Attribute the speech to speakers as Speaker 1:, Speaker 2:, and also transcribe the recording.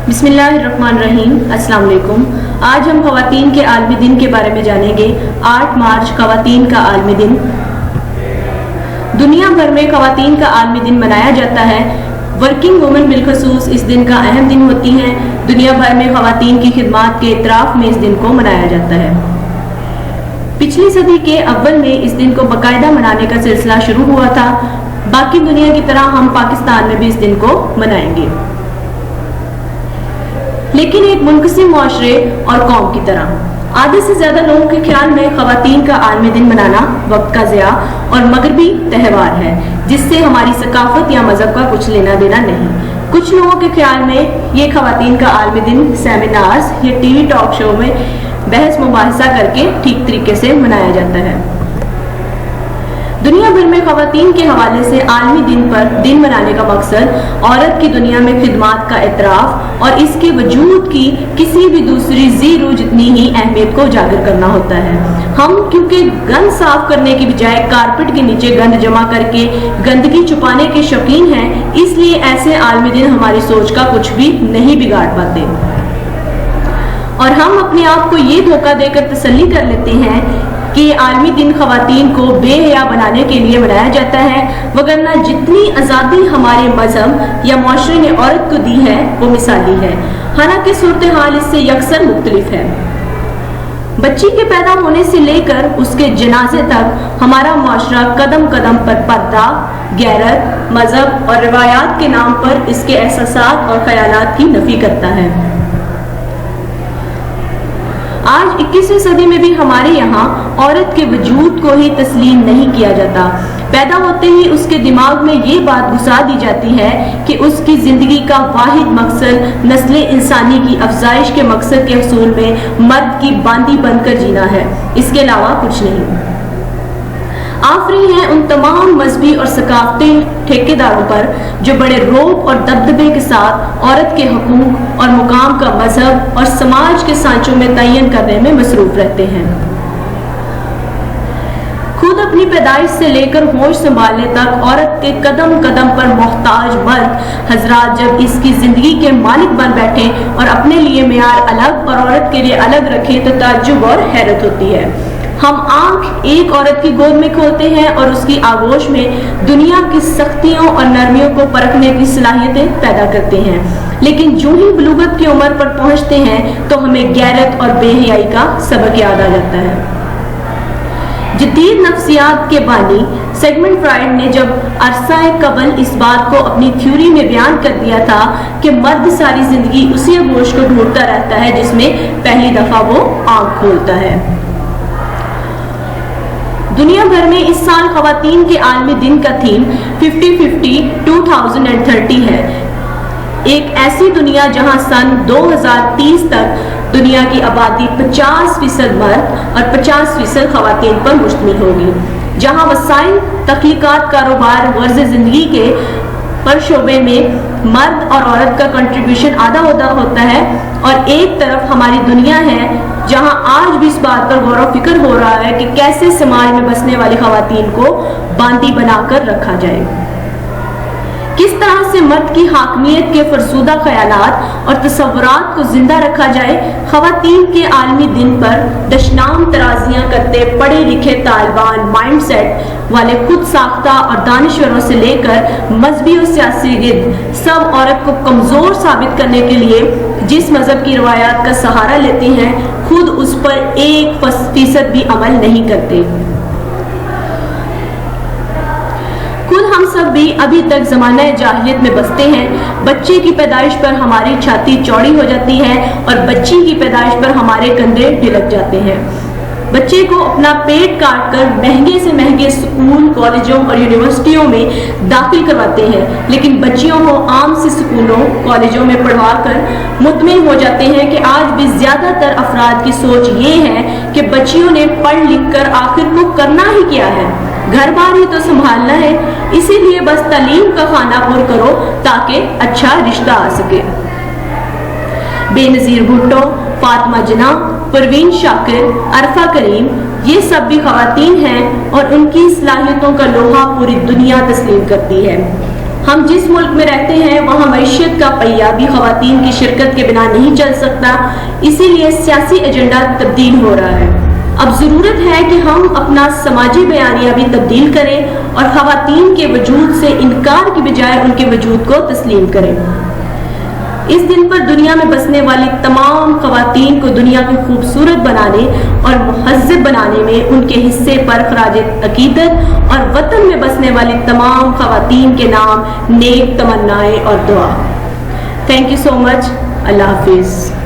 Speaker 1: बिस्मिल्लाहिर्रहमानिर्रहीम। अस्सलाम वालेकुम। आज हम ख़वातीन के आलमी दिन के बारे में जानेंगे। 8 मार्च ख़वातीन का आलमी दिन। दुनिया भर में ख़वातीन का आलमी दिन मनाया जाता है। वर्किंग वुमेन बिलखसूस इस दिन का अहम दिन होती हैं। दुनिया भर में ख़वातीन की खिदमात के इतराफ़ में इस दिन को मनाया जाता है। पिछली सदी के अव्वल में इस दिन को बाकायदा मनाने का सिलसिला शुरू हुआ था। बाकी दुनिया की तरह हम पाकिस्तान में भी इस दिन को मनाएंगे, लेकिन एक मुनक़सिम मुआशरे और कौम की तरह। आधे से ज्यादा लोगों के ख्याल में ख़वातीन का आलमी दिन मनाना वक्त का ज़िया और मगरबी त्यौहार है, जिससे हमारी सकाफत या मजहब का कुछ लेना देना नहीं। कुछ लोगों के ख्याल में ये ख़वातीन का आलमी दिन सेमिनार्स या टीवी टॉक शो में बहस मुबाहिसा करके ठीक तरीके से मनाया जाता है। दुनिया भर में ख़वातीन के हवाले से आलमी दिन पर दिन मनाने का मकसद औरत की दुनिया में खिदमात का एतराफ़ और इसके वजूद की किसी भी दूसरी ज़ीरो जितनी ही अहमियत को उजागर करना होता है। हम क्योंकि गंद साफ करने की बजाय कारपेट के नीचे गंद जमा करके गंदगी छुपाने के शौकीन हैं, इसलिए ऐसे आलमी दिन हमारी सोच का कुछ भी नहीं बिगाड़ पाते और हम अपने आप को ये धोखा देकर तसल्ली कर लेते हैं कि ये आलमी दिन ख़वातीन को बेहया बनाने के लिए मनाया जाता है, वगरना जितनी आज़ादी हमारे मजहब या मुआशरे ने औरत को दी है वो मिसाली है। हालांकि सूरत हाल इससे यकसर मुख्तलिफ है। बच्ची के पैदा होने से लेकर उसके जनाजे तक हमारा मुआशरा कदम कदम पर पर्दा, गैरत, मजहब और रिवायात के नाम पर इसके एहसासात और ख्यालात की नफी करता है। आज 21वीं सदी में भी हमारे यहाँ औरत के वजूद को ही तस्लीम नहीं किया जाता। पैदा होते ही उसके दिमाग में ये बात घुसा दी जाती है कि उसकी जिंदगी का वाहिद मकसद नस्ल इंसानी की अफजाइश के मकसद के हसूल में मर्द की बांदी बनकर जीना है, इसके अलावा कुछ नहीं। आफरी हैं उन तमाम मजहबी और सकाफती ठेकेदारों पर जो बड़े रौब और दबदबे के साथ औरत के हकूक और मुकाम का मजहब और समाज के सांचों में तयन करने में मसरूफ रहते हैं। खुद अपनी पैदाइश से लेकर होश संभालने तक औरत के कदम कदम पर मोहताज मर्द हजरात जब इसकी जिंदगी के मालिक बन बैठे और अपने लिए मेयार अलग और औरत के लिए अलग रखे तो ताज्जुब और हैरत होती है। हम आंख एक औरत की गोद में खोलते हैं और उसकी आगोश में दुनिया की सख्तियों और नरमियों को परखने की सलाहियतें पैदा करते हैं, लेकिन जो ही बलूगत की उम्र पर पहुंचते हैं तो हमें गैरत और बेहयाई का सबक याद आ जाता है। जदीद नफ्सियात के बानी सिगमंड फ्राइड ने जब अरसाए कबल इस बात को अपनी थ्योरी में बयान कर दिया था कि मर्द सारी जिंदगी उसी आगोश को ढूंढता रहता है जिसमें पहली दफा वो आंख खोलता है। दुनिया भर में इस साल ख़वातीन के आलमी दिन का थीम 50-50 2030 है। एक ऐसी दुनिया जहां सन 2030 तक दुनिया की आबादी 50% मर्द और 50% ख़वातीन पर मुश्तमिल होगी, जहां वसाइल, तख्लीकात, कारोबार, वर्ज़ ज़िंदगी के पर शोबे में मर्द और औरत का कंट्रीब्यूशन आधा होता है और एक तरफ हमारी दुनिया है जहां आज भी इस बात पर गौर फिक्र हो रहा है कि कैसे समाज में बसने वाली ख़वातीन को बांदी बनाकर रखा जाए, किस तरह से मर्द की हाकमियत के फरसूदा ख्यालात और तसव्वुरात को जिंदा रखा जाए। ख़वातीन के आलमी दिन पर दशनाम तराजियां करते पढ़े लिखे तालिबान माइंडसेट वाले खुद साख्ता और दानिश्वरों से लेकर मजहबी और सियासी गिर्द सब औरत को कमजोर साबित करने के लिए जिस मजहब की रवायात का सहारा लेते हैं, खुद उस पर 1% भी अमल नहीं करते। खुद हम सब भी अभी तक ज़माना जाहिलियत में बसते हैं। बच्चे की पैदाइश पर हमारी छाती चौड़ी हो जाती है और बच्ची की पैदाइश पर हमारे कंधे ढिलक जाते हैं। बच्चे को अपना पेट काट कर महंगे से महंगे स्कूल, कॉलेजों और यूनिवर्सिटियों में दाखिल करवाते हैं, लेकिन बच्चियों को आम से स्कूलों, कॉलेजों में पढ़वा कर मुतमिन हो जाते हैं कि आज भी ज़्यादातर अफराद की सोच ये है कि बच्चियों ने पढ़ लिख कर आखिर को करना ही क्या है, घर बार ही तो संभालना है, इसीलिए बस तालीम का खाना पुर करो ताकि अच्छा रिश्ता आ सके। बेनज़ीर भुट्टो, फातिमा जना, परवीन शाकिर, अरफा करीम, ये सब भी ख़वातीन हैं और उनकी सलाहियतों का लोहा पूरी दुनिया तस्लीम करती है। ہم جس ملک میں رہتے ہیں وہاں معیشت کا پہیہ بھی خواتین کی شرکت کے بنا نہیں چل سکتا، اسی لیے سیاسی ایجنڈا تبدیل ہو رہا ہے۔ اب ضرورت ہے کہ ہم اپنا سماجی بیانیہ بھی تبدیل کریں اور خواتین کے وجود سے انکار کی بجائے ان کے وجود کو تسلیم کریں۔ اس دن پر دنیا میں بسنے والی تمام خواتین کو دنیا کو خوبصورت بنانے اور مہذب بنانے میں ان کے حصے پر خراج عقیدت اور وطن میں بسنے والی تمام خواتین کے نام نیک تمنائیں اور دعا۔ تھینک یو سو مچ۔ اللہ حافظ۔